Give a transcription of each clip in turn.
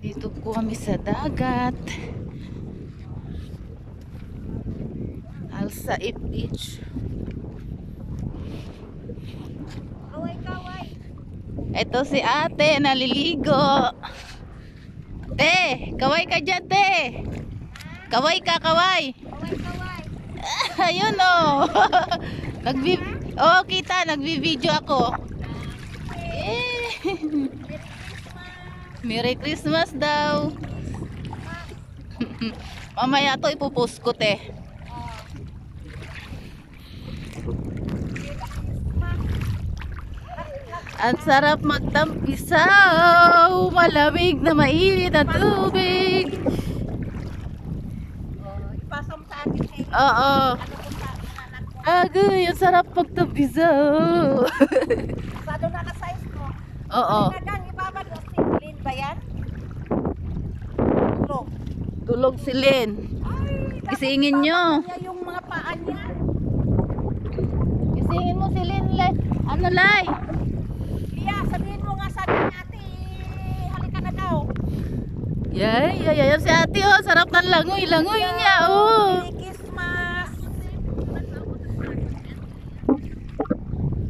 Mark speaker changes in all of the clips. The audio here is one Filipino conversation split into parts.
Speaker 1: Dito po kami sa dagat. Al-Saif Beach.
Speaker 2: Kaway-kaway.
Speaker 1: Ito si ate, naliligo. Te, kaway ka dyan, te. Kaway ka, kaway.
Speaker 2: Kaway-kaway.
Speaker 1: Ayun oh. Oh, kita, nagvi-video ako. Eh. Merry Christmas daw. Mamaya to ipopost ko, te. Ang sarap magtampisaw, malamig na mainit na tubig.
Speaker 2: Ipasa mo sa akin eh.
Speaker 1: Oo.
Speaker 2: Ano kung sa anak ko?
Speaker 1: Agoy, ang sarap magtampisaw.
Speaker 2: Masyado naka-size ko.
Speaker 1: Oo.
Speaker 2: Nagang ibabad mo. Singlin ba yan? Tulog.
Speaker 1: Tulog si Len.
Speaker 2: Ay,
Speaker 1: Isingin nyo.
Speaker 2: niya yung mga paa niya.
Speaker 1: Isingin mo si Len. Ano, Lai?
Speaker 2: Lia, sabihin mo nga sa akin ate. Halika na daw.
Speaker 1: Yay, si ate oh. Sarap ng langoy. Langoy niya oh.
Speaker 2: Merry Christmas.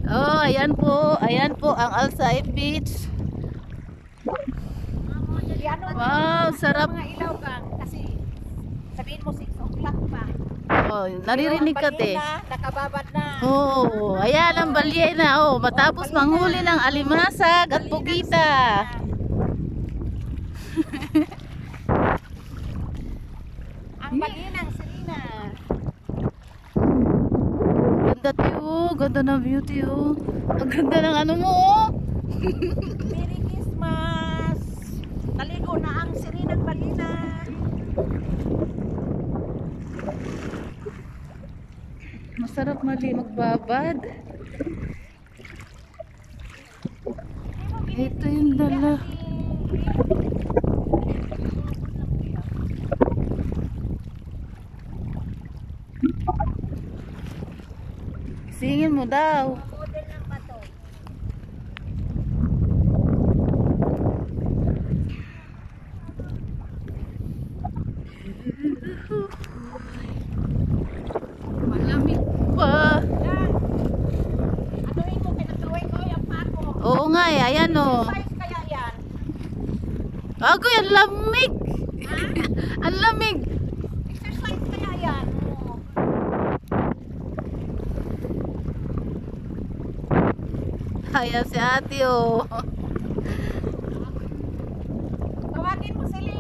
Speaker 1: Oh, ayan po. Ayan po ang Al-Saif Beach.
Speaker 2: Yan,
Speaker 1: Wow, sarap.
Speaker 2: mga ilaw gang. Kasi sabihin mo 6 o'clock pa.
Speaker 1: Oh, naririnig ka, te.
Speaker 2: Nakababad na.
Speaker 1: Oh, ayan ang balyena oh. Matapos manghuli ng alimasag at pugita.
Speaker 2: Ang balinang Serena.
Speaker 1: Ganda, te oh. Ganda ng beauty oh. Ang ganda ng ano mo oh.
Speaker 2: Merry Christmas. Naligo na ang Serenang balina.
Speaker 1: Masarap magbabad. Ito yung dala. Singin mo daw.
Speaker 2: Model ng bato.
Speaker 1: Malamig pa.
Speaker 2: Yan. Anuhin mo, pinagawin ko yung pako.
Speaker 1: Oo nga eh, ayan oh.
Speaker 2: Size kaya yan.
Speaker 1: Ako ang lamig. Ang lamig.
Speaker 2: Exercise kaya yan.
Speaker 1: Ayan si ate oh.
Speaker 2: Tawagin mo si Lee.